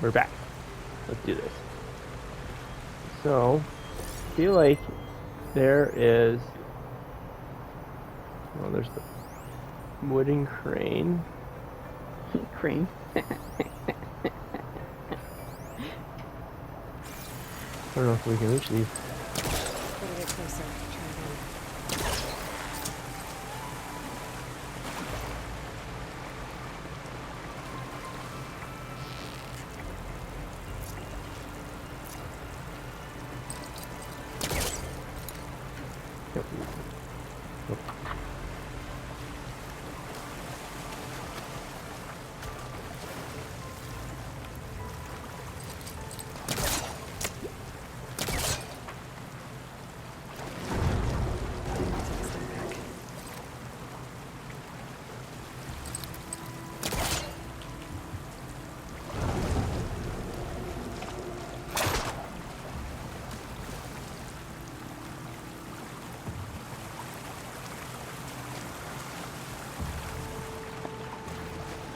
we're back. Let's do this. So, I feel like there is... Well, there's the wooden crane. Crane. I don't know if we can reach these. Better get closer. Try again. Yep. Yep. Take a step back.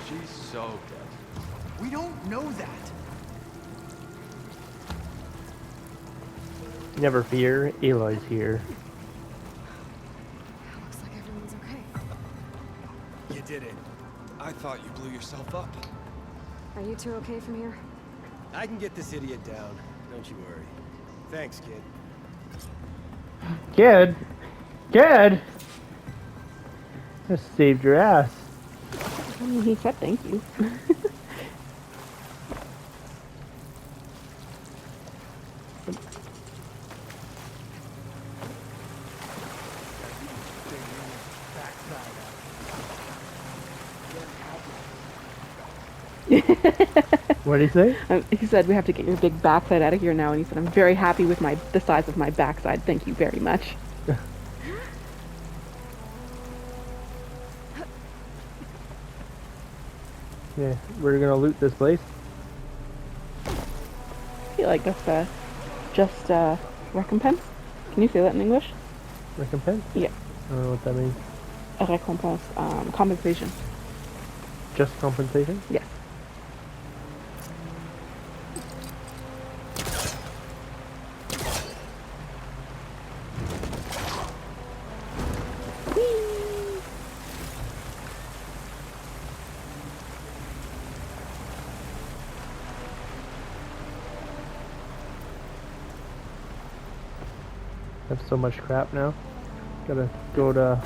She's so dead. We don't know that. Never fear, Aloy's here. Looks like everyone's okay. You did it. I thought you blew yourself up. Are you two okay from here? I can get this idiot down. Don't you worry. Thanks, kid. Kid! Kid! Just saved your ass. I mean, he said thank you. What did he say? He said we have to get your big backside out of here now, and he said I'm very happy with the size of my backside. Thank you very much. Yeah, we're gonna loot this place. I feel like that's just recompense. Can you say that in English? Recompense? Yeah, I don't know what that means. a recompense, compensation. Just compensation? Yes. I have so much crap now. Gotta go to...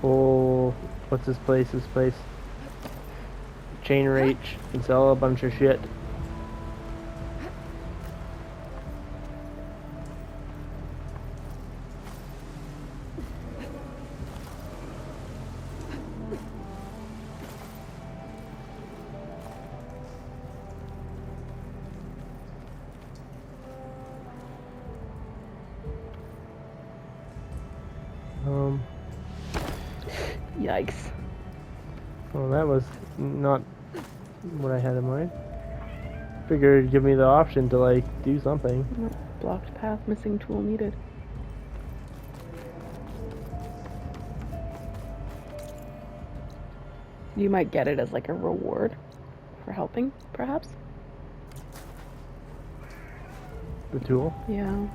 Oh... What's this place? This place? Chain Reach and sell a bunch of shit. Yikes. Well, that was not what I had in mind. Figured it'd give me the option to, like, do something. Blocked path, missing tool needed. You might get it as like a reward for helping, perhaps? The tool. Yeah.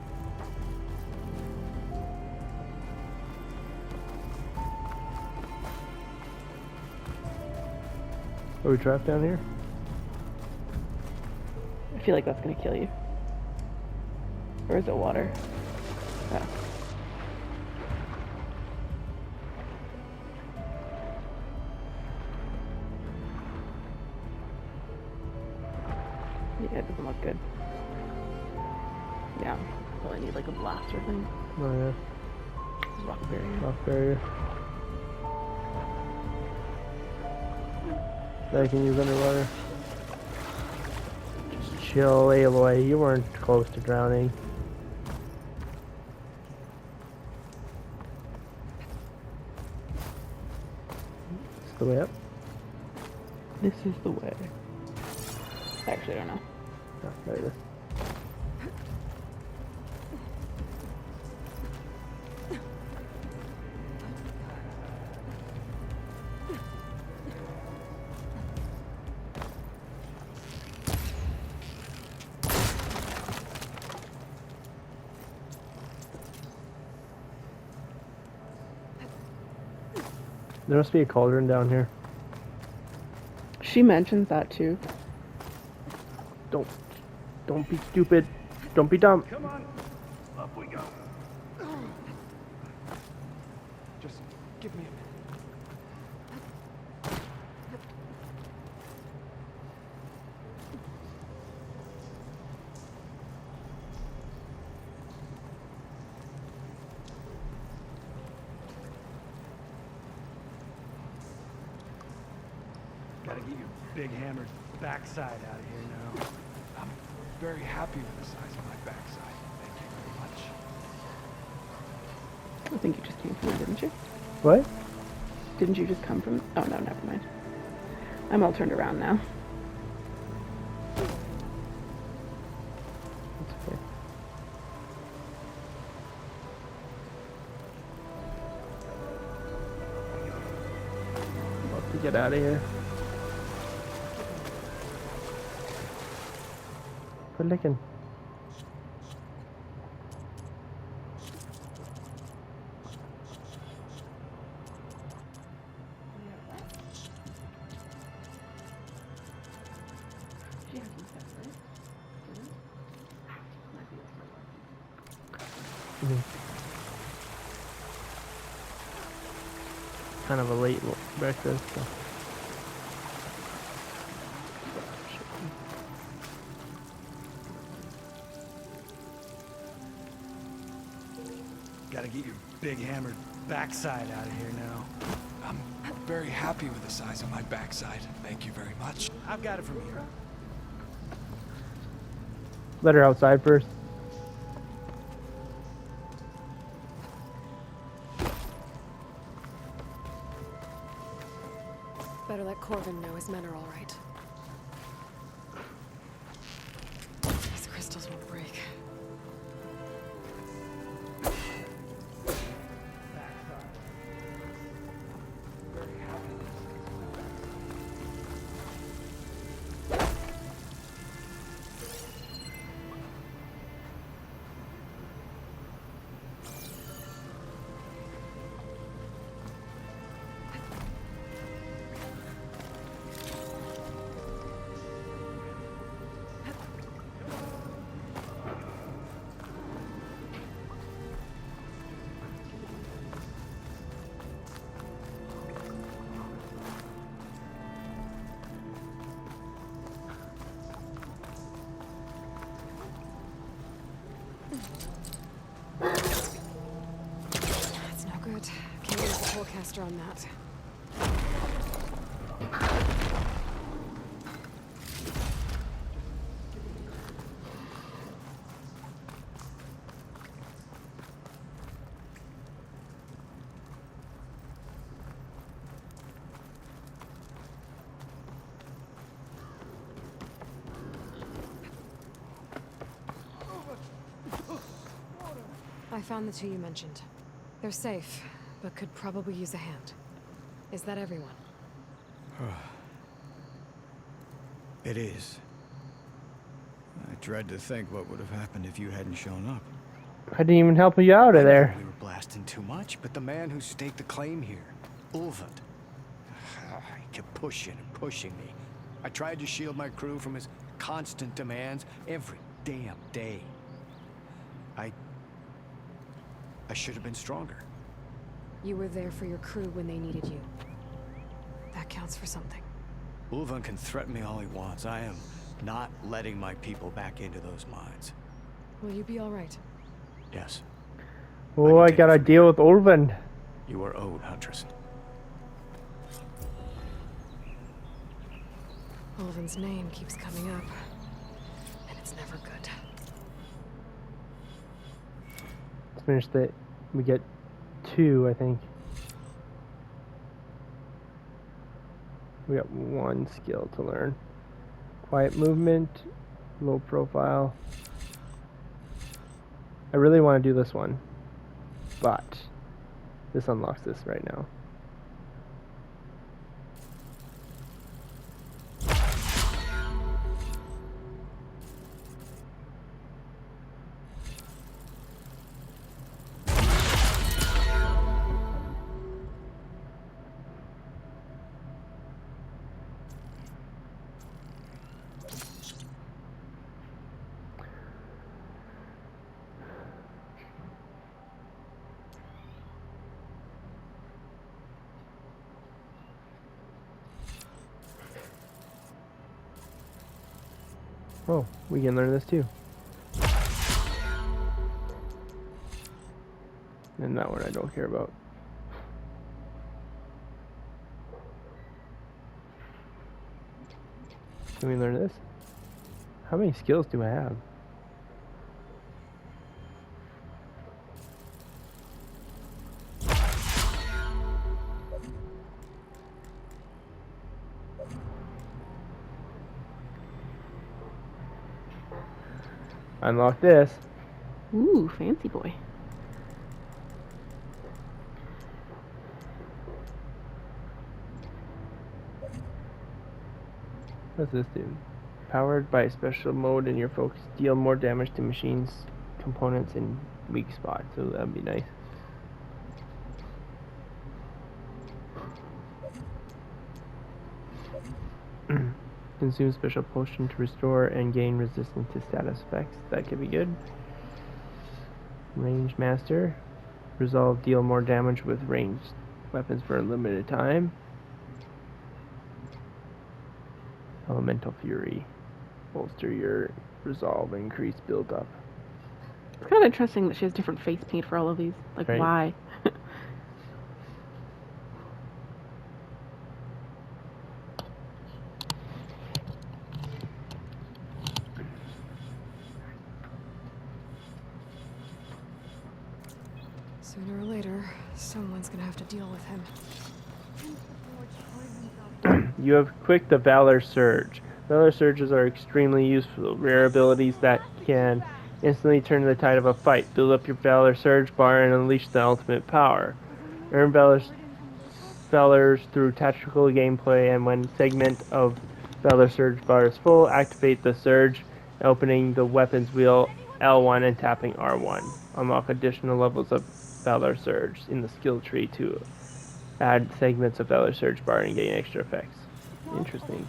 Are we trapped down here? I feel like that's gonna kill you. Or is it water? Oh. Yeah, it doesn't look good. Yeah, probably need like a blaster thing. Oh yeah. Rock barrier. Rock barrier. That I can use underwater. Just chill, Aloy. You weren't close to drowning. It's the way up. This is the way. Actually, I don't know. Oh, there it is. There must be a cauldron down here. She mentions that too. Don't be stupid. Don't be dumb. Come on. Up we go. Just give me a minute. Gotta get your big hammered backside out of here now. I'm very happy with the size of my backside. Thank you very much. I think you just came from it, didn't you? What? Didn't you just come from? Oh no, never mind. I'm all turned around now. It's okay. About to get out of here. Quit licking. Kind of a late breakfast. So. Gotta get your big hammered backside out of here now. I'm very happy with the size of my backside. Thank you very much. I've got it from here. Let her outside first. Better let Corvin know his men are all right. These crystals won't break. That's no good. Can't use the forecaster on that. I found the two you mentioned. They're safe, but could probably use a hand. Is that everyone? It is. I dread to think what would have happened if you hadn't shown up. I didn't even help you out of there. We were blasting too much, but the man who staked the claim here, Ulvund, he kept pushing and pushing me. I tried to shield my crew from his constant demands every damn day. I should have been stronger. You were there for your crew when they needed you. That counts for something. Ulvund can threaten me all he wants. I am not letting my people back into those mines. Will you be all right? Yes, Oh, I gotta deal with Ulvund. you are owed, Huntress. Ulvund's name keeps coming up, and it's never good. Let's finish that. We get 2, I think. We got 1 skill to learn. Quiet movement, low profile. I really want to do this one, but this unlocks this right now. Oh, we can learn this too. And that one I don't care about. Can we learn this? How many skills do I have? Unlock this. Ooh, fancy boy. What's this do? Powered by a special mode in your focus, deal more damage to machines, components, and weak spots. So that'd be nice. Consume special potion to restore and gain resistance to status effects. That could be good. Range master. Resolve, deal more damage with ranged weapons for a limited time. Elemental fury. Bolster your resolve and increase build up. It's kind of interesting that she has different face paint for all of these. Like, Right. why? Sooner or later, someone's gonna have to deal with him. You have equipped the Valor Surge. Valor Surges are extremely useful, rare abilities that can instantly turn the tide of a fight. Build up your Valor Surge bar and unleash the ultimate power. Earn Valors through tactical gameplay, and when segment of Valor Surge bar is full, activate the Surge, opening the weapons wheel L1 and tapping R1. Unlock additional levels of Valor Surge in the skill tree to add segments of Valor Surge bar and gain extra effects. Interesting.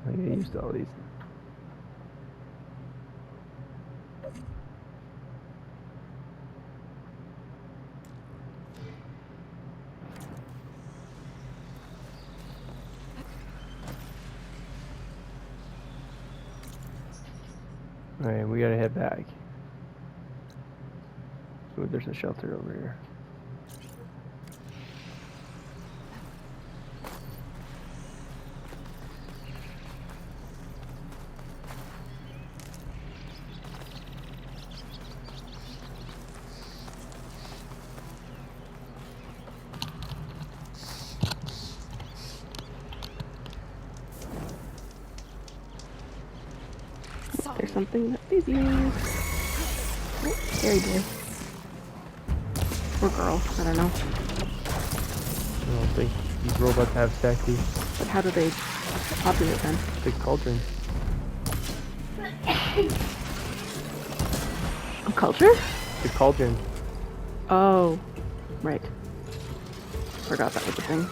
I get used to all these. Alright, we gotta head back. Ooh, there's a shelter over here. There's something that sees you. Oh, scary boy. Or girl, I don't know. I don't think these robots have sexy. But how do they populate then? Big cauldron. A culture? The cauldron. Oh, right. Forgot that was a thing.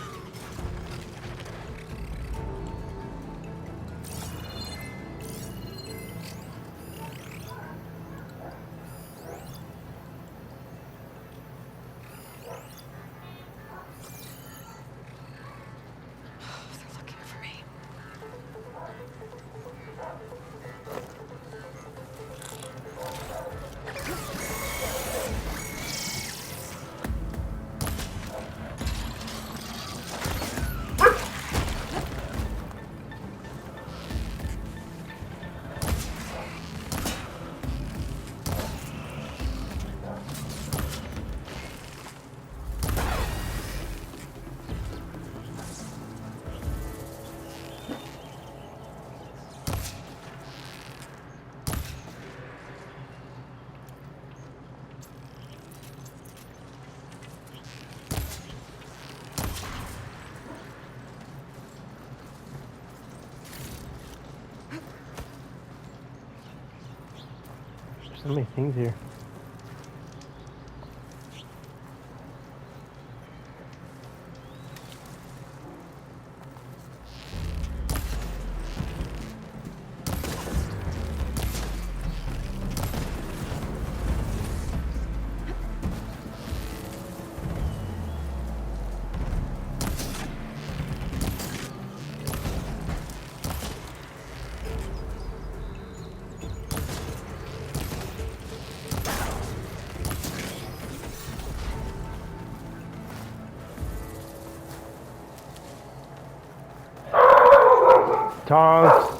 They're looking for me. There's so many things here. Tonks!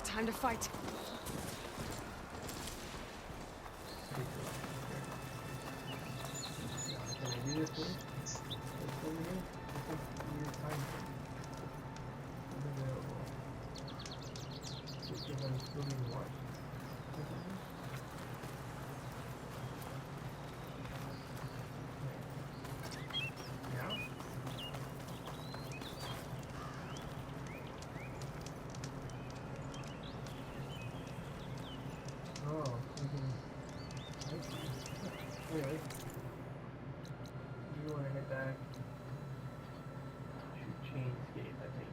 Time to fight. Anyway, you want to hit that? Shoot, chain skate, I think.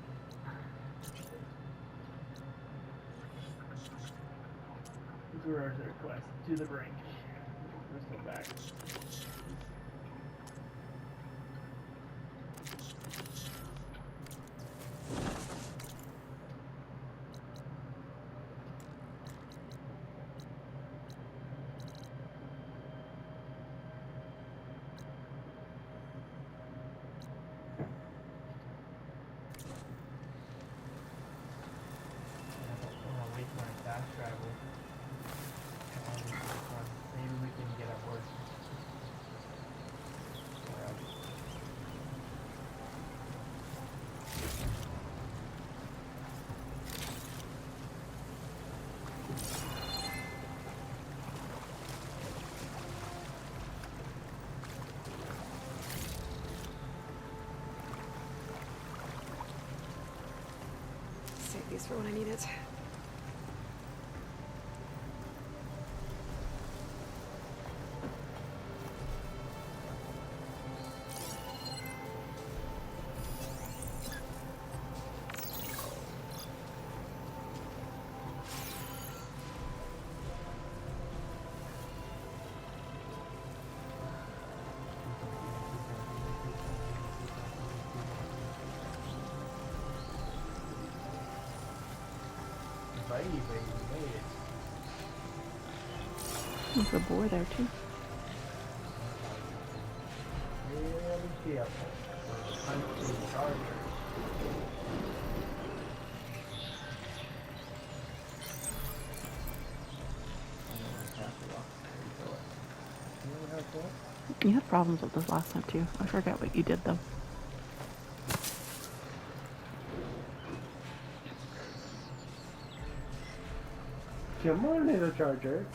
Where's the request? To the brink. Let's go back. Fast travel. Maybe we can get a horse. Save these for when I need it. Baby, we made it. There's a boar there too. Really careful. Hunting chargers. You had problems with this last time too. I forgot what you did though. Come on, little charger.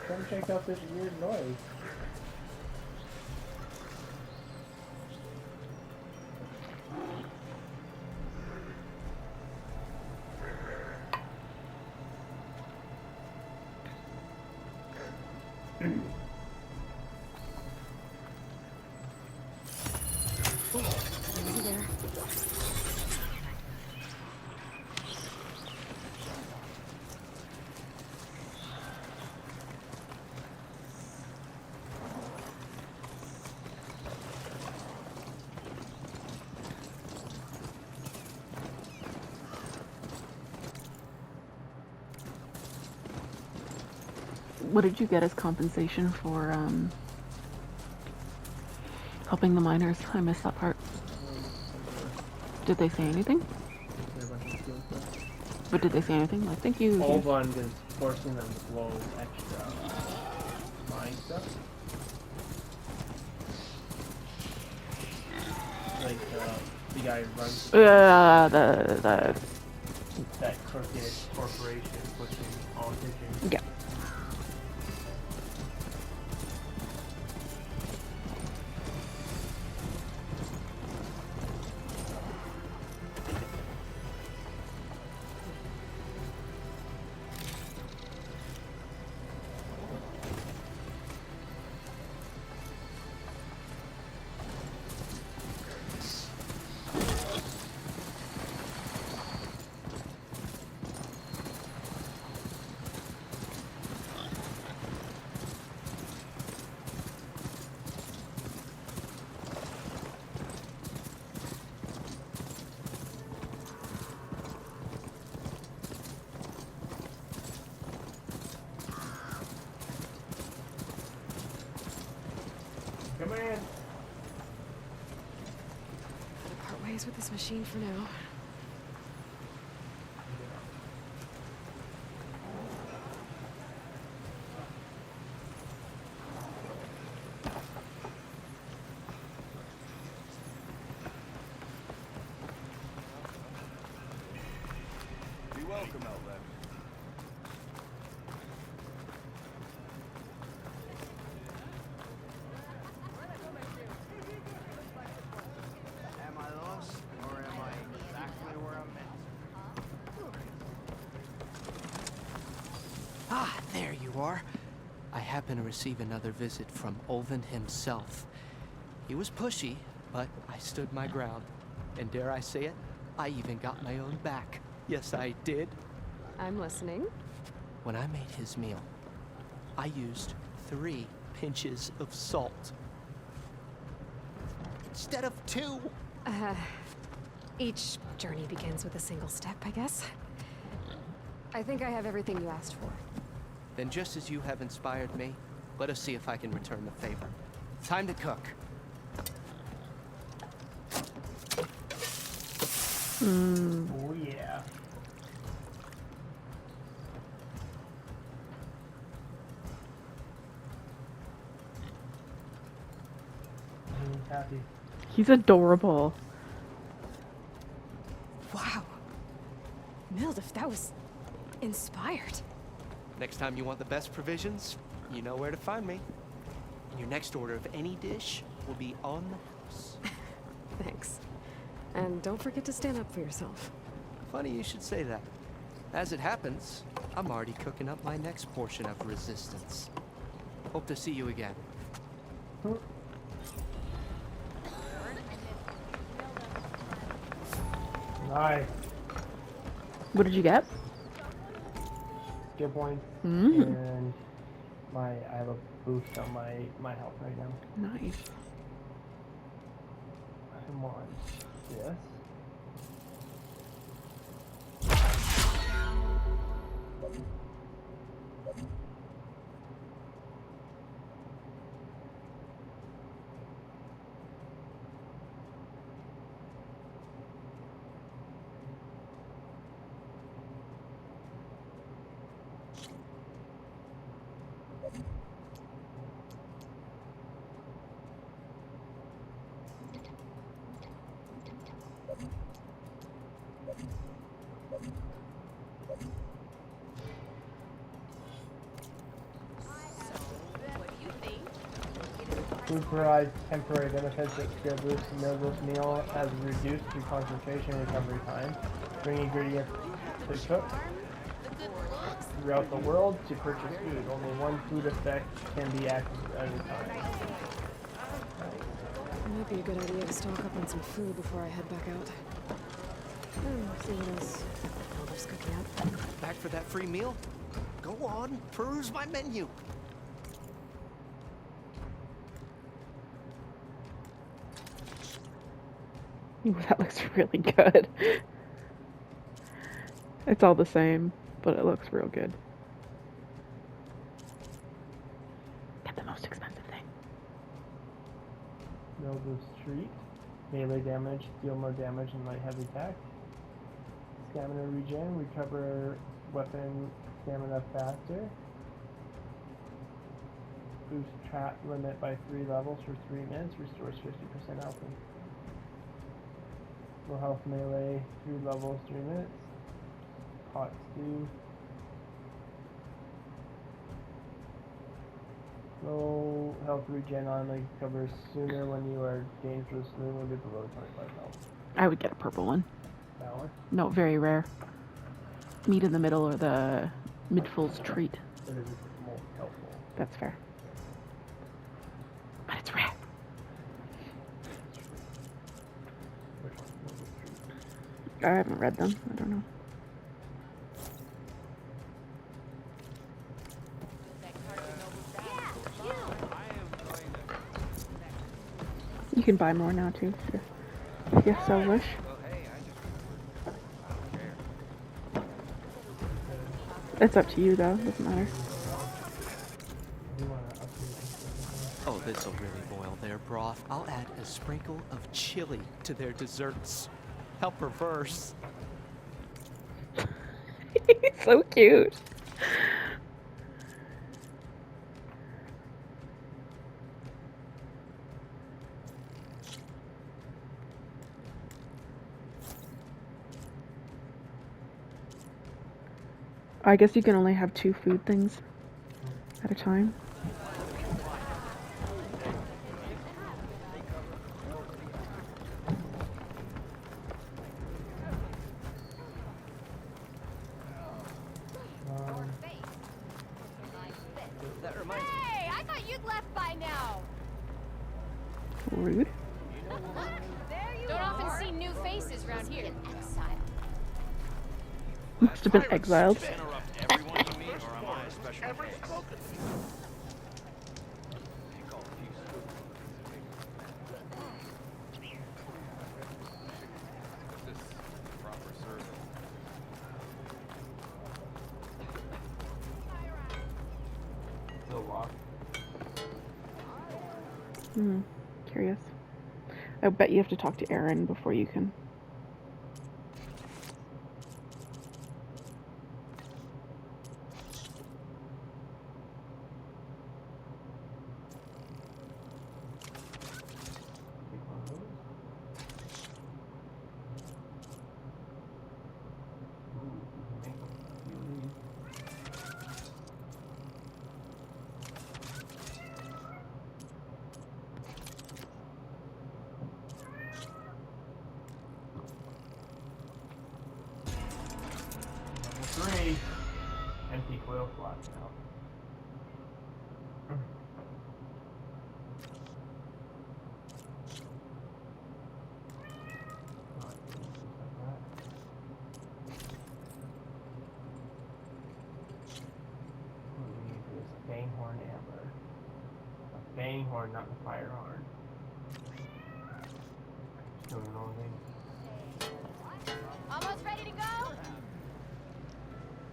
Come check out this weird noise. Easy there. What did you get as compensation for helping the miners? I missed that part. Did they say anything? But did they say anything? Like, thank you. Olbund is forcing them to blow extra mine stuff. like the guy who runs The that crooked corporation pushing politicians. yeah. Come in. Gotta part ways with this machine for now. Be welcome, Outlander. Am I lost, or am I exactly where I'm meant? Ah, there you are. I happen to receive another visit from Olvin himself. He was pushy, but I stood my ground. And dare I say it, I even got my own back. Yes, I did. I'm listening. When I made his meal, I used 3 pinches of salt. Instead of 2. Each journey begins with a single step, I guess. I think I have everything you asked for. Then just as you have inspired me, let us see if I can return the favor. Time to cook. Oh yeah. He's happy. He's adorable. Wow. Mildif, that was inspired. Next time you want the best provisions, you know where to find me. And your next order of any dish will be on the house. Thanks. And don't forget to stand up for yourself. Funny you should say that. As it happens, I'm already cooking up my next portion of resistance. Hope to see you again. Nice. What did you get? Skill points. Mm. And I have a boost on my health right now. Nice. I'm on this. Food provides temporary benefits that skill boost. This meal has reduced your concentration and recovery time. Bring ingredients to cook throughout the world to purchase food. Only one food effect can be active at a time. It might be a good idea to stock up on some food before I head back out. See what else Elder's cooking up. Back for that free meal? Go on, peruse my menu. Ooh, that looks really good. It's all the same, but it looks real good. Get the most expensive thing. No boost treat. Melee damage, deal more damage than light heavy attack. Stamina regen, recover weapon stamina faster. Boost trap limit by 3 levels for 3 minutes, restores 50% health. Low health melee, 3 levels, 3 minutes. Hot stew. Low health regen automatically recovers sooner when you are dangerously wounded below 25 health. I would get a purple one. That one? No, very rare. Meat in the middle or the mid-full's treat. It is most helpful. That's fair. But it's rare. Which one? What was treat? I haven't read them. I don't know. You can buy more now too, if you so wish. It's up to you though, doesn't matter. I do want to upgrade Oh, this'll really boil their broth. I'll add a sprinkle of chili to their desserts. How perverse. He's so cute. I guess you can only have 2 food things at a time. Hey, I thought you'd left by now. Rude. There you Don't often see new faces around here. Exile. Must have been exiled. Still locked. Curious. I bet you have to talk to Aaron before you can. Take one of those. Ooh, you can make a few of these. Level 3. Empty coil slots now. What we need is a banghorn antler. A banghorn, not the fire horn. Don't know anything. Almost ready to go?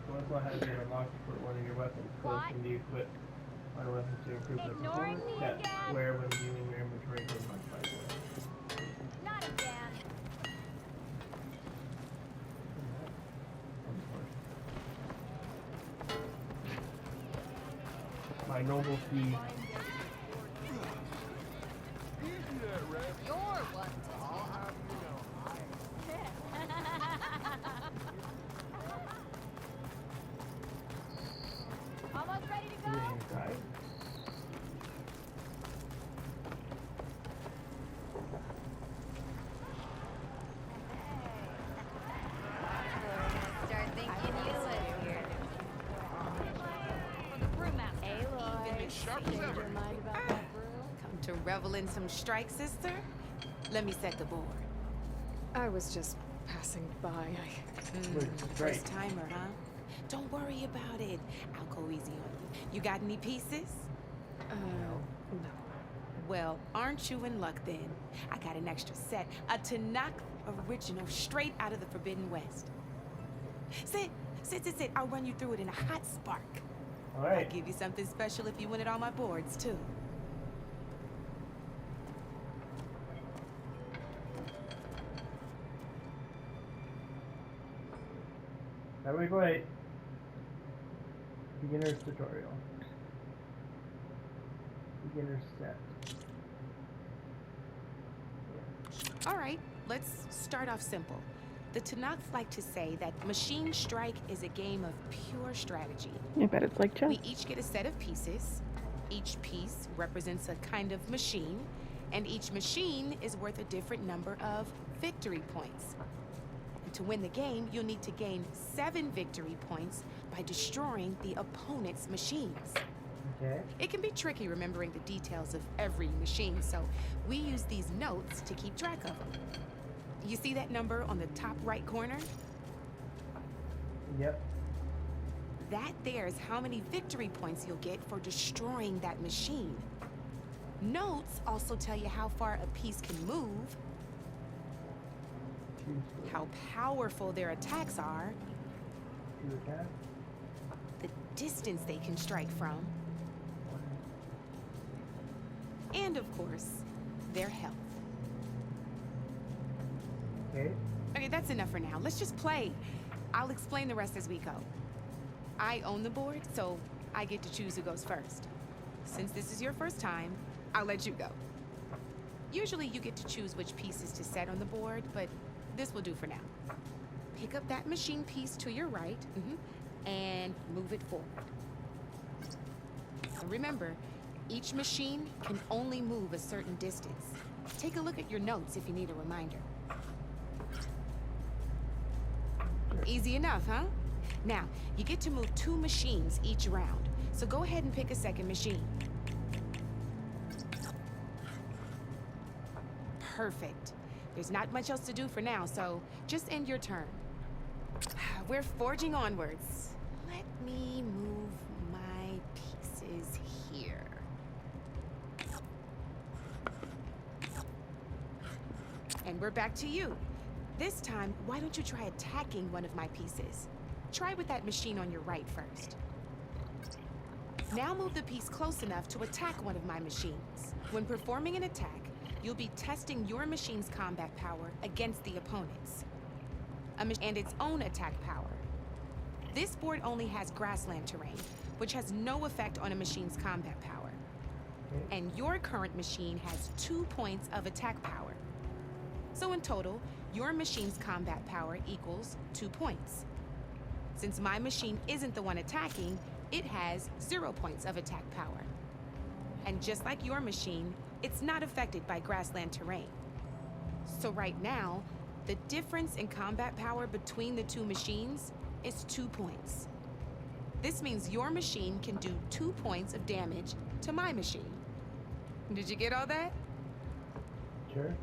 So also has been unlocked for one of your weapons. Close can be equipped on weapons to improve their Ignoring performance. me Tap again? square when viewing your inventory to modify it. Not again. My noble steed. You're one to Almost ready to go? Inside. Start thinking you live here. For the brewmaster. Change your mind about that brew? Come to revel in some strike, sister? Let me set the board. I was just passing by. Great. First timer, huh? Don't worry about it. I'll go easy on you. You got any pieces? No. Well, aren't you in luck then? I got an extra set, a Tanakh original, straight out of the Forbidden West. Sit. I'll run you through it in a hot spark. I'll Alright. give you something special if you win it on my boards, too. There we go. Wait. Beginner's tutorial. Beginner's set. All right, let's start off simple. The Tanakh like to say that Machine Strike is a game of pure strategy. I bet it's like chess. We each get a set of pieces. Each piece represents a kind of machine, and each machine is worth a different number of victory points. And to win the game, you'll need to gain 7 victory points by destroying the opponent's machines. Okay. It can be tricky remembering the details of every machine, so we use these notes to keep track of them. You see that number on the top right corner? Yep. That there is how many victory points you'll get for destroying that machine. Notes also tell you how far a piece can move, how powerful their attacks are, the distance they can strike from, and of course, their health. Okay, that's enough for now. Let's just play. I'll explain the rest as we go. I own the board, so I get to choose who goes first. Since this is your first time, I'll let you go. Usually you get to choose which pieces to set on the board, but this will do for now. Pick up that machine piece to your right, and move it forward. And remember, each machine can only move a certain distance. Take a look at your notes if you need a reminder. Easy enough, huh? Now, you get to move 2 machines each round, so go ahead and pick a second machine. Perfect. There's not much else to do for now, so just end your turn. We're forging onwards. Let me move my pieces here. And we're back to you. This time, why don't you try attacking one of my pieces? Try with that machine on your right first. Now move the piece close enough to attack one of my machines. When performing an attack, you'll be testing your machine's combat power against the opponent's, and its own attack power. This board only has grassland terrain, which has no effect on a machine's combat power. And your current machine has 2 points of attack power. So in total, your machine's combat power equals 2 points. Since my machine isn't the one attacking, it has 0 points of attack power. And just like your machine, it's not affected by grassland terrain. So right now, the difference in combat power between the 2 machines is 2 points. This means your machine can do 2 points of damage to my machine. Did you get all that? Sure.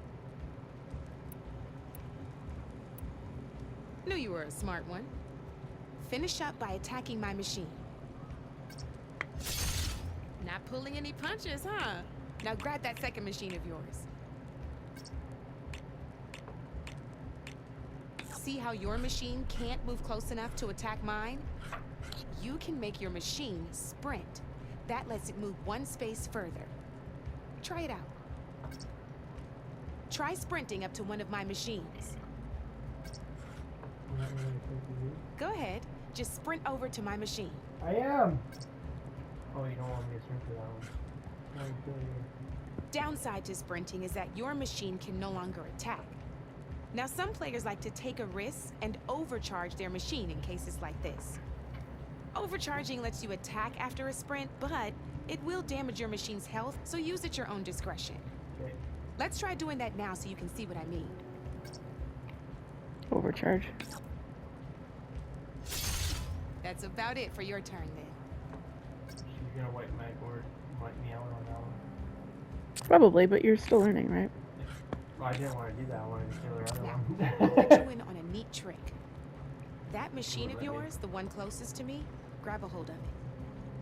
Knew you were a smart one. Finish up by attacking my machine. Not pulling any punches, huh? Now grab that second machine of yours. See how your machine can't move close enough to attack mine? You can make your machine sprint. That lets it move 1 space further. Try it out. Try sprinting up to one of my machines. Go ahead. Just sprint over to my machine. I am! Oh, you don't want me to sprint to that one. Downside to sprinting is that your machine can no longer attack. Now, some players like to take a risk and overcharge their machine in cases like this. Overcharging lets you attack after a sprint, but it will damage your machine's health, so use at your own discretion. Okay. Let's try doing that now so you can see what I mean. Overcharge. That's about it for your turn, then. She's gonna wipe my board, wipe me out on that one. Probably, but you're still learning, right? Well, I didn't want to do that. I wanted to kill her other Now, one. I'll let you in on a neat trick. That machine of yours, the one closest to me, grab a hold of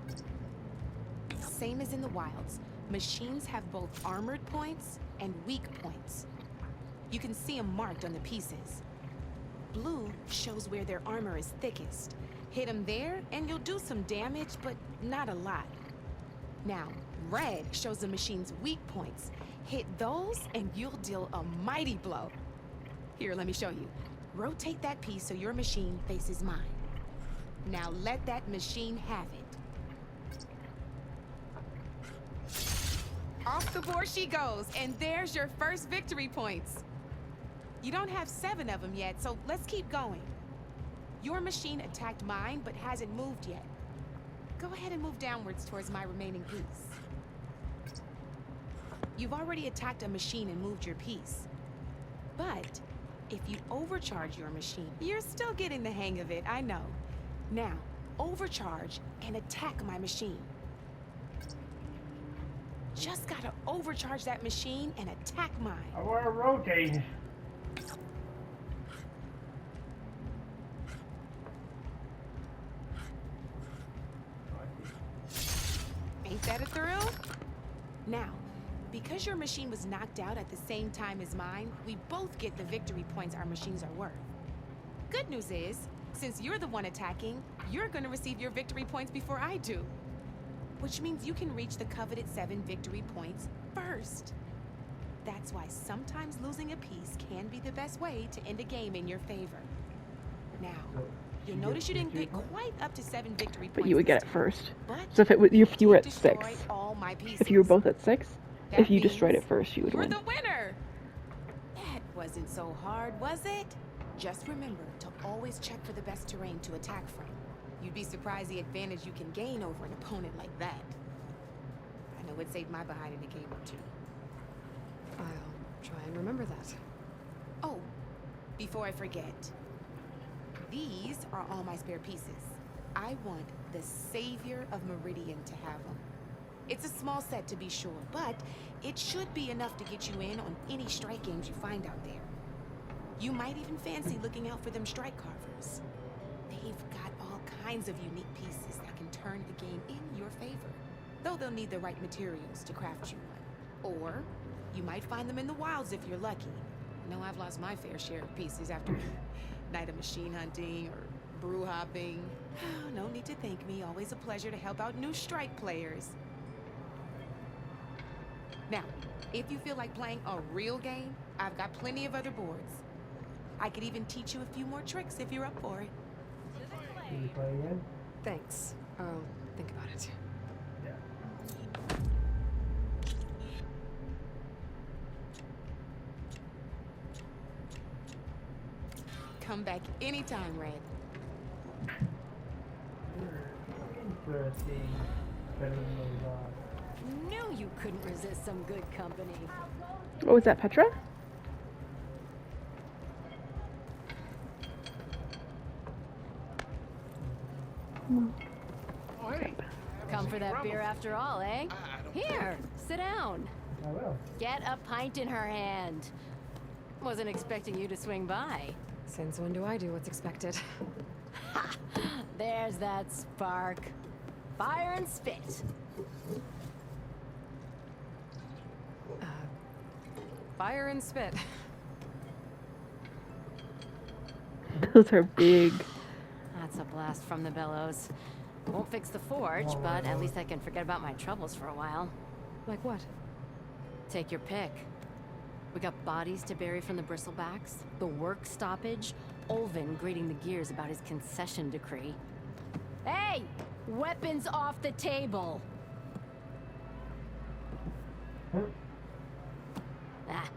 it. Same as in the wilds, machines have both armored points and weak points. You can see them marked on the pieces. Blue shows where their armor is thickest. Hit them there, and you'll do some damage, but not a lot. Now, red shows the machine's weak points. Hit those, and you'll deal a mighty blow. Here, let me show you. Rotate that piece so your machine faces mine. Now let that machine have it. Off the board she goes, and there's your first victory points. You don't have 7 of them yet, so let's keep going. Your machine attacked mine, but hasn't moved yet. Go ahead and move downwards towards my remaining piece. You've already attacked a machine and moved your piece. But if you overcharge your machine, you're still getting the hang of it, I know. Now, overcharge and attack my machine. Just gotta overcharge that machine and attack mine. I want to rotate. Ain't that a thrill? Now, because your machine was knocked out at the same time as mine, we both get the victory points our machines are worth. Good news is, since you're the one attacking, you're gonna receive your victory points before I do. Which means you can reach the coveted 7 victory points first. That's why sometimes losing a piece can be the best way to end a game in your favor. Now, you'll notice you didn't get quite up to 7 victory points. But you would get it this first. time. But So if you were at 6, destroyed all my pieces. if you were both at 6, That if you destroyed means it first, you would you're win. the winner! That wasn't so hard, was it? Just remember to always check for the best terrain to attack from. You'd be surprised the advantage you can gain over an opponent like that. I know it saved my behind in a game or 2. I'll try and remember that. Oh, before I forget. These are all my spare pieces. I want the Savior of Meridian to have them. It's a small set to be sure, but it should be enough to get you in on any strike games you find out there. You might even fancy looking out for them strike carvers. They've got all kinds of unique pieces that can turn the game in your favor. Though they'll need the right materials to craft you one. Or you might find them in the wilds if you're lucky. I know I've lost my fair share of pieces after a night of machine hunting or brew hopping. No need to thank me. Always a pleasure to help out new strike players. Now, if you feel like playing a real game, I've got plenty of other boards. I could even teach you a few more tricks if you're up for it. Can you play again? Thanks. I'll think about it. Yeah. Come back anytime, Red. Interesting. Better than those, Knew you couldn't resist some good company. What was that, Petra? Come for that beer after all, eh? Here, sit down. I will. Get a pint in her hand. Wasn't expecting you to swing by. Since when do I do what's expected? Ha! There's that spark. Fire and spit. Fire and spit. Those are big. That's a blast from the bellows. Won't fix the forge, but at least I can forget about my troubles for a while. Like what? Take your pick. We got bodies to bury from the bristlebacks, the work stoppage, Olvin grating the gears about his concession decree. Hey! Weapons off the table! Ah,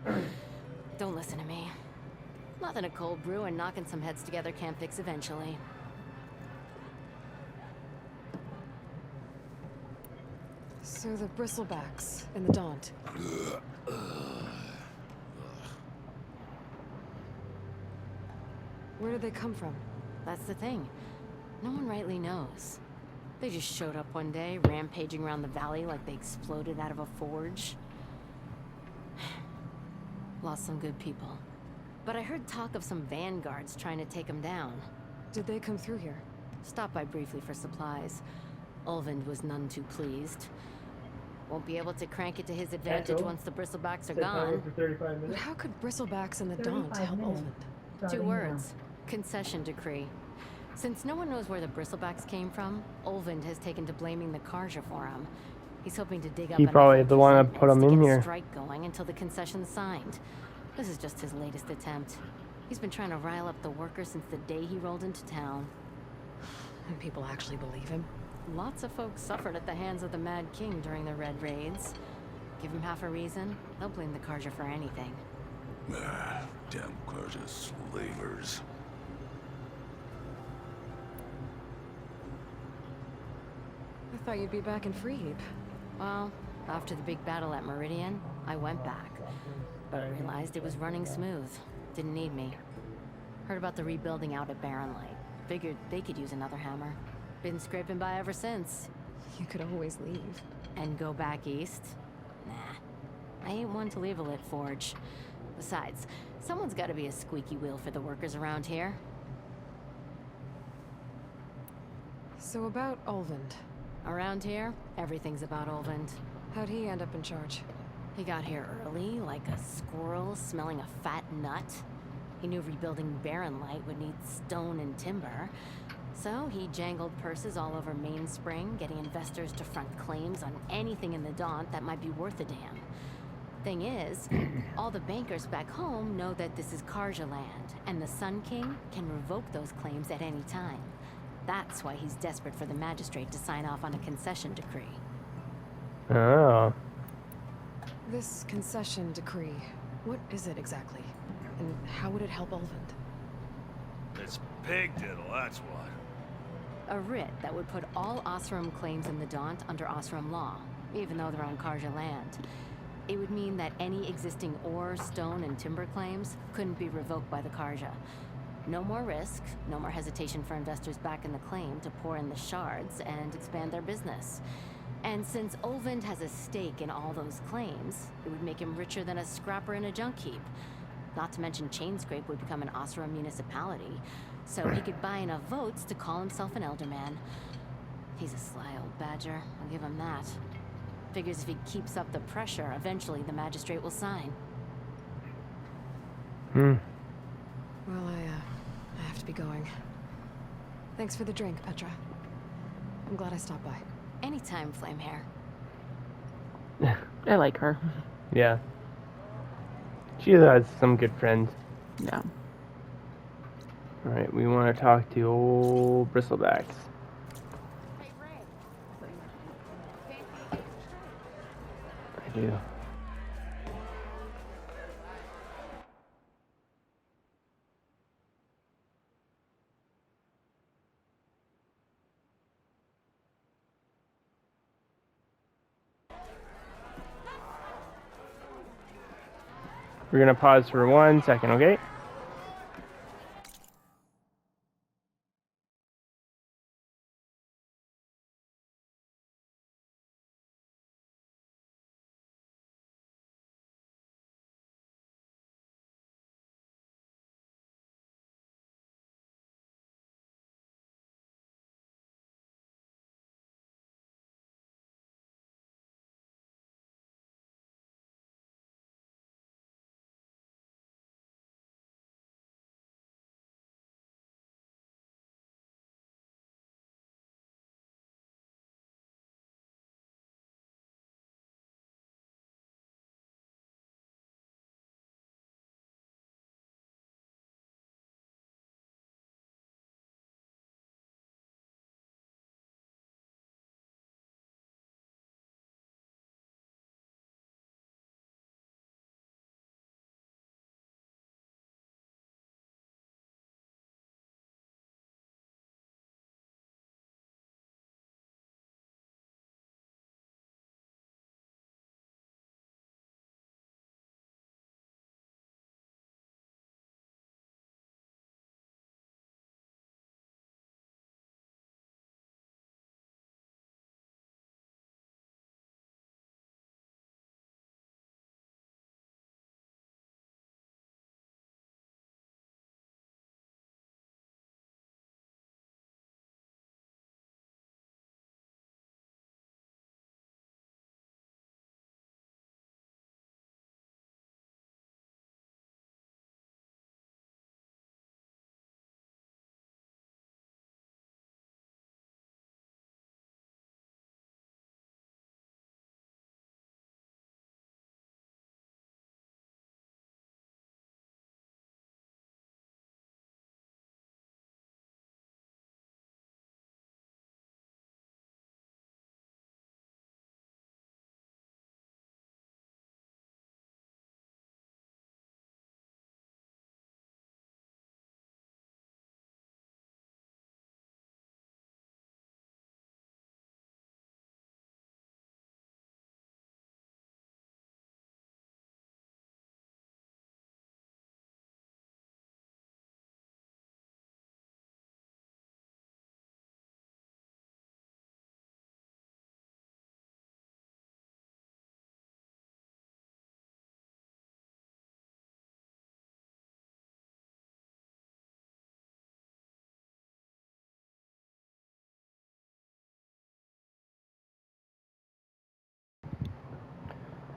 don't listen to me. Nothing a cold brew and knocking some heads together can't fix eventually. So the bristlebacks and the Daunt. Where did they come from? That's the thing. No one rightly knows. They just showed up one day, rampaging around the valley like they exploded out of a forge. Lost some good people. But I heard talk of some vanguards trying to take them down. Did they come through here? Stopped by briefly for supplies. Ulvund was none too pleased. Won't be able to crank it to his advantage Echo. once the bristlebacks are Sit down gone. for 35 But minutes. how could bristlebacks and the Daunt 35 help minutes. Olvin? Two words. Concession decree. Since no one knows where the bristlebacks came from, Olvund has taken to blaming the Karja for them. He's hoping to dig up He enough probably the one that evidence put 'em to in get a here. strike going until the concession's signed. This is just his latest attempt. He's been trying to rile up the workers since the day he rolled into town. And people actually believe him? Lots of folks suffered at the hands of the Mad King during the Red Raids. Give him half a reason, they'll blame the Karja for anything. Damn Carja slavers. I thought you'd be back in Freeheap. Well, after the big battle at Meridian, I went back. But I realized it was running smooth. Didn't need me. Heard about the rebuilding out at Barren Light. Figured they could use another hammer. Been scraping by ever since. You could always leave. And go back east? Nah. I ain't one to leave a lit forge. Besides, someone's gotta be a squeaky wheel for the workers around here. So about Olvend. Around here, everything's about Olvend. How'd he end up in charge? He got here early, like a squirrel smelling a fat nut. He knew rebuilding Barren Light would need stone and timber. So he jangled purses all over Mainspring, getting investors to front claims on anything in the Daunt that might be worth a damn. Thing is, all the bankers back home know that this is Carja land, and the Sun King can revoke those claims at any time. That's why he's desperate for the magistrate to sign off on a concession decree. Oh. This concession decree, what is it exactly? And how would it help Olvend? It's pig diddle, that's what. A writ that would put all Osram claims in the Daunt under Osram law, even though they're on Carja land. It would mean that any existing ore, stone, and timber claims couldn't be revoked by the Carja. No more risk, no more hesitation for investors back in the claim to pour in the shards and expand their business. And since Olvend has a stake in all those claims, it would make him richer than a scrapper in a junk heap. Not to mention Chainscrape would become an Osram municipality, so he could buy enough votes to call himself an elderman. He's a sly old badger, I'll give him that. Figures if he keeps up the pressure, eventually the magistrate will sign. Hmm. Well, I have to be going. Thanks for the drink, Petra. I'm glad I stopped by. Anytime, Flamehair. I like her. Yeah. She has some good friends. Yeah. Alright, we want to talk to old Bristlebacks. I do. We're gonna pause for 1 second, okay?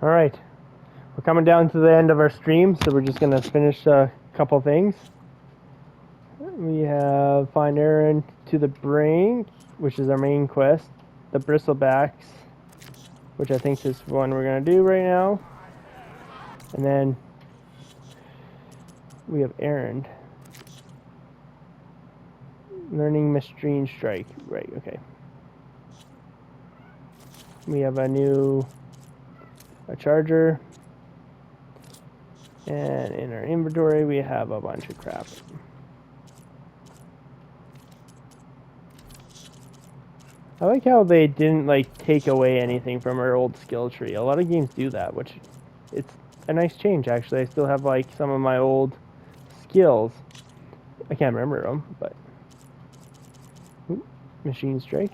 Alright. We're coming down to the end of our stream, so we're just going to finish a couple things. We have Find Aaron to the Brink, which is our main quest. The Bristlebacks, which I think is one we're going to do right now. And then we have Aaron. Learning Machine Strike. Right, okay. We have a charger. And in our inventory we have a bunch of crap. I like how they didn't like take away anything from our old skill tree. A lot of games do that, which it's a nice change actually. I still have like some of my old skills. I can't remember them, but Machine Strike.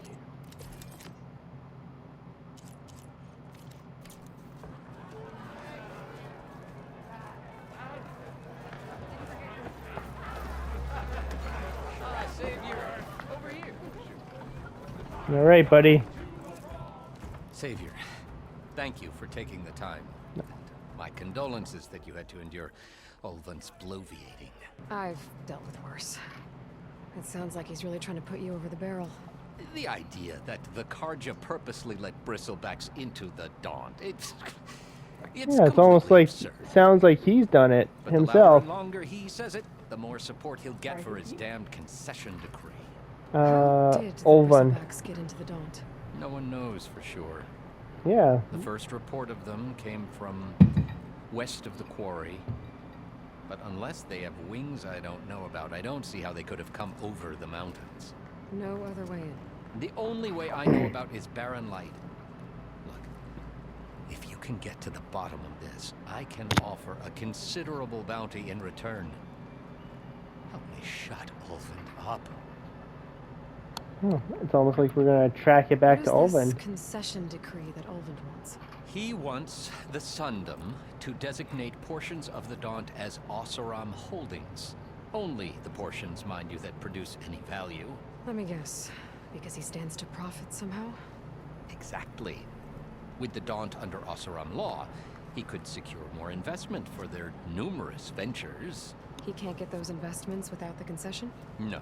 All right, buddy. Savior, thank you for taking the time. And my condolences that you had to endure Ulvan's bloviating. I've dealt with worse. It sounds like he's really trying to put you over the barrel. The idea that the Karja purposely let bristlebacks into the Daunt, it's yeah, it's almost like, absurd. Sounds like he's done it But himself. The longer he says it, the more support he'll get for his damned concession decree. How did the Ulvan. Bristlebacks get into the Daunt? No one knows for sure. Yeah. The first report of them came from west of the quarry. But unless they have wings I don't know about, I don't see how they could have come over the mountains. No other way in. The only way I know about is Barren Light. Look, if you can get to the bottom of this, I can offer a considerable bounty in return. Help me shut Ulvan up. It's almost like we're gonna track it back to What is Ulvan. this concession decree that Ulvan wants? He wants the Sundom to designate portions of the Daunt as Oseram holdings. Only the portions, mind you, that produce any value. Let me guess. Because he stands to profit somehow? Exactly. With the Daunt under Oseram law, he could secure more investment for their numerous ventures. He can't get those investments without the concession? No.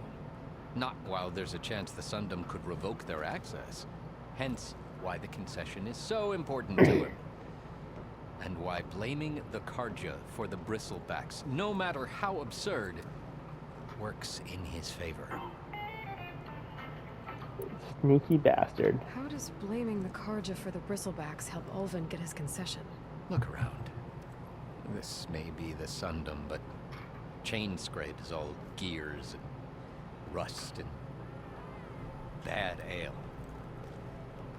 Not while there's a chance the Sundom could revoke their access. Hence, why the concession is so important to him. And why blaming the Karja for the bristlebacks, no matter how absurd, works in his favor. Sneaky bastard. How does blaming the Karja for the Bristlebacks help Ulvan get his concession? Look around. This may be the Sundom, but Chain Scrape is all gears and rust and bad ale.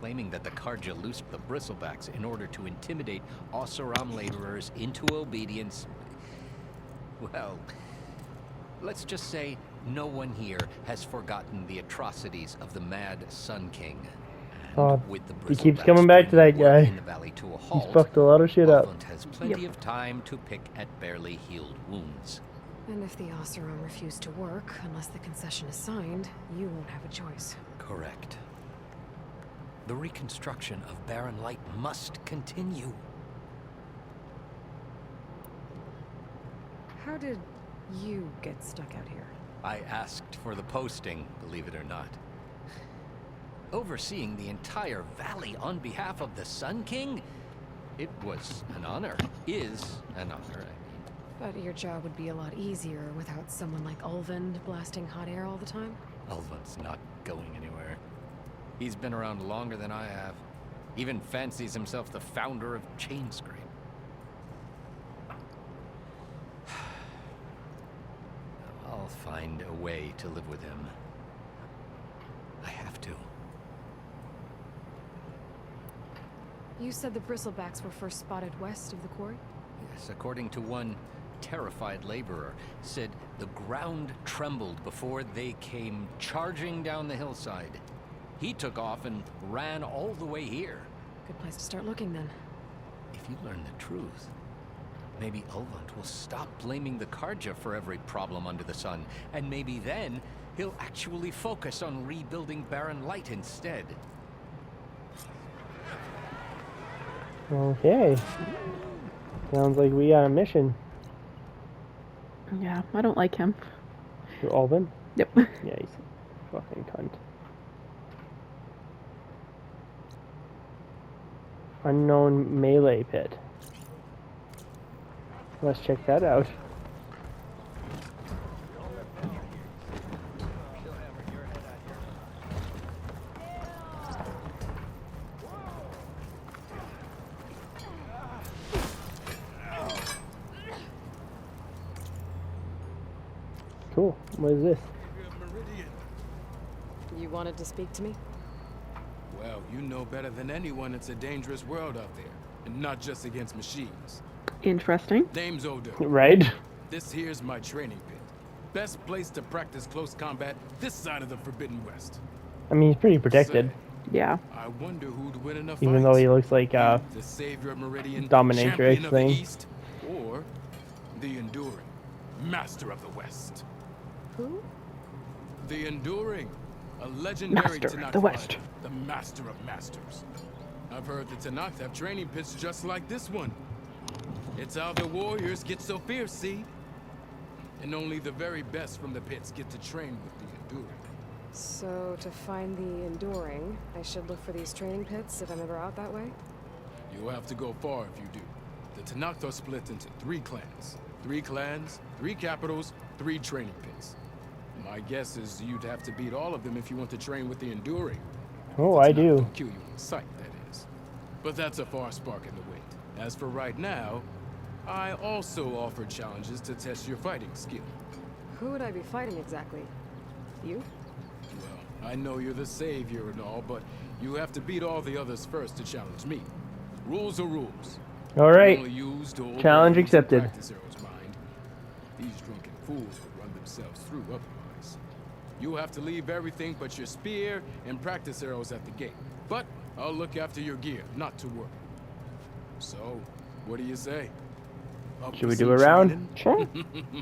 Claiming that the Karja loosed the Bristlebacks in order to intimidate Oseram laborers into obedience. Well, let's just say no one here has forgotten the atrocities of the Mad Sun King. And with the he keeps coming back to that guy. in the valley to a halt, He's fucked a lot of shit up. Ulvan has plenty of time to pick at barely healed wounds. And if the Oseram refuse to work, unless the concession is signed, you won't have a choice. Correct. The reconstruction of Barren Light must continue. How did you get stuck out here? I asked for the posting, believe it or not. Overseeing the entire valley on behalf of the Sun King? It was an honor. Is an honor, But your job would be a lot easier without someone like Ulvan blasting hot air all the time? Ulvan's not going anywhere. He's been around longer than I have. Even fancies himself the founder of Chain Scrape. I'll find a way to live with him. I have to. You said the Bristlebacks were first spotted west of the quarry? Yes, according to one terrified laborer, said the ground trembled before they came charging down the hillside. He took off and ran all the way here. Good place to start looking then. If you learn the truth, maybe Ulvan will stop blaming the Karja for every problem under the sun, and maybe then he'll actually focus on rebuilding Barren Light instead. Okay. Sounds like we got a mission. Yeah, I don't like him. To Ulvin? Yep. Yeah, he's a fucking cunt. Unknown melee pit. Let's check that out. Cool. What is this? You wanted to speak to me? Well, you know better than anyone it's a dangerous world out there. And not just against machines. Interesting. Name's Odo. Right? This here's my training pit. Best place to practice close combat this side of the Forbidden West. I mean, he's pretty protected. Say, Yeah. I wonder who'd win in a Even fight. though he looks like The savior of Meridian, dominatrix champion of the thing. East, or the Enduring, master of the West. Who? The Enduring, a legendary Master of Tanakh the West. fighter, the master of masters. I've heard the Tanakh have training pits just like this one. It's how the warriors get so fierce, see? And only the very best from the pits get to train with the Enduring. So, to find the Enduring, I should look for these training pits if I'm ever out that way? You'll have to go far if you do. The Tanakh are split into 3 clans. 3 clans, 3 capitals, 3 training pits. My guess is you'd have to beat all of them if you want to train with the Enduring. Oh, I do. Don't kill you on sight, that is. But that's a far spark in the wind. As for right now, I also offer challenges to test your fighting skill. Who would I be fighting exactly? You? Well, I know you're the savior and all, but you have to beat all the others first to challenge me. Rules are rules. All right. Only used to obey Challenge the accepted. practice arrows, mind. These drunken fools would run themselves through otherwise. You'll have to leave everything but your spear and practice arrows at the gate. But I'll look after your gear, not to worry. So, what do you say? Up Should for we do some a round? training? Sure.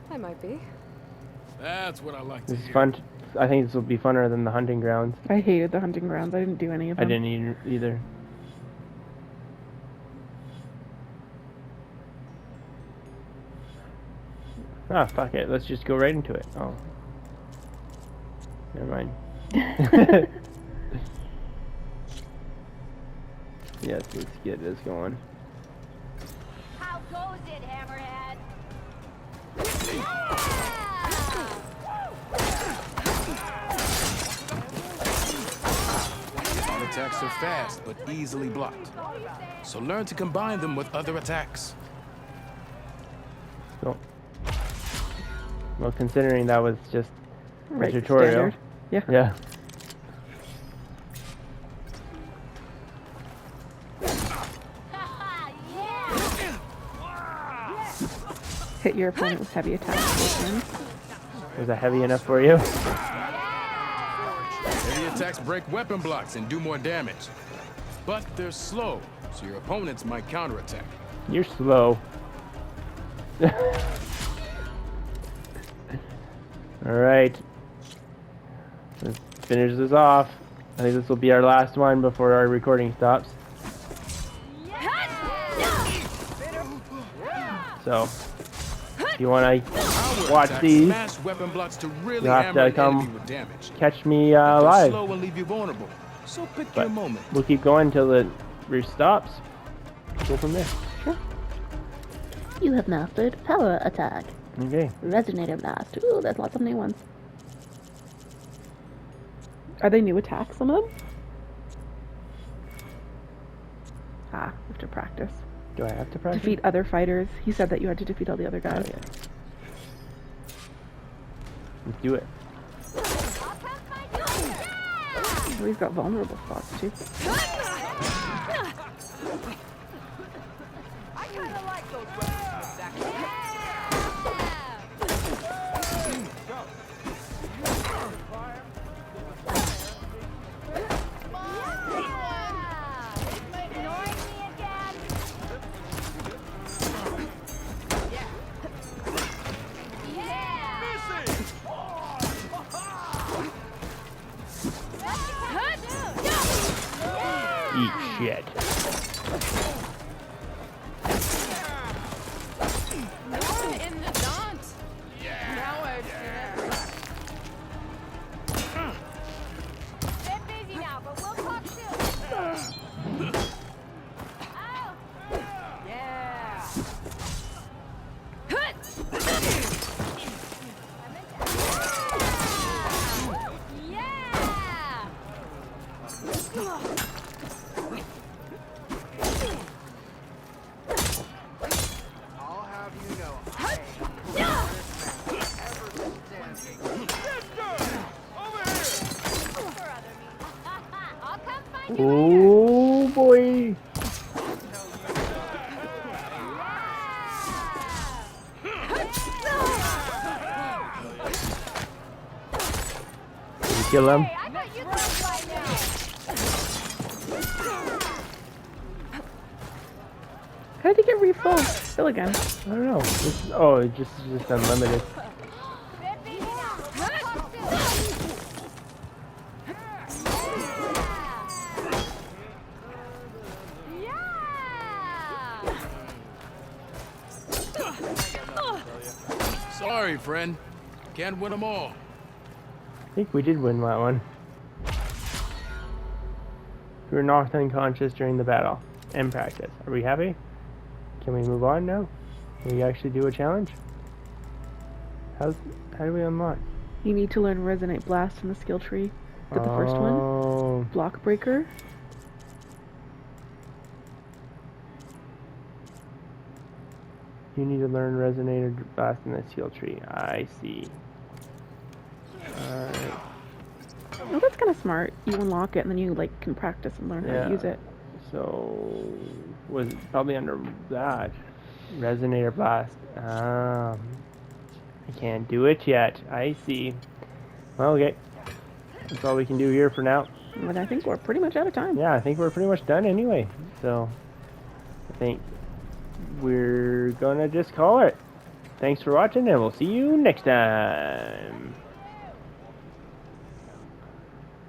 I might be. That's what I like to This is hear. fun. I think this will be funner than the hunting grounds. I hated the hunting grounds. I didn't do any of I them. didn't either. Ah, fuck it. Let's just go right into it. Oh. Never mind. Yes, let's get this going. How goes it, Hammerhead? All attacks are fast, but easily blocked. So learn to combine them with other attacks. So, well, considering that was just Right, a tutorial. standard. Yeah. Yeah. Hit your opponent with heavy attacks. Was that heavy enough for you? Heavy attacks break weapon blocks and do more damage. But they're slow, so your opponents might counterattack. You're slow. Alright. Let's finish this off. I think this will be our last one before our recording stops. So, if you want to watch Attacks these, smash weapon blocks to really you'll have hammer to an enemy come with damage. catch me They're live. slow and leave you vulnerable. So pick But your moment. we'll keep going until it stops. Go from there. You have mastered power attack. Okay. Resonator blast. Ooh, there's lots of new ones. Are they new attacks, some of them? Ah, we have to practice. Do I have to practice? Defeat other fighters. He said that you had to defeat all the other guys. Oh, yeah. Let's do it. Oh, he's got vulnerable spots too. I kind of like those weapons. Eat shit. I'll have you know, I am the ever I'll come find you. Oh boy! Did you kill him? Hey, I thought you'd know by now. How did he get refill again? I don't know. Oh, it's just unlimited. Sorry, friend. Can't win them all. I think we did win that one. We were knocked unconscious during the battle. End practice. Are we happy? Can we move on now? Can we actually do a challenge? How do we unlock? You need to learn Resonate Blast in the skill tree. Get the first one. Oh. Block Breaker. You need to learn Resonator Blast in the skill tree. I see. Alright. Oh, that's kind of smart. You unlock it and then you like can practice and learn how to use it. So was probably under that Resonator Blast. I can't do it yet. I see. Well, okay. That's all we can do here for now. But I think we're pretty much out of time. Yeah, I think we're pretty much done anyway. So I think we're gonna just call it. Thanks for watching, and we'll see you next time.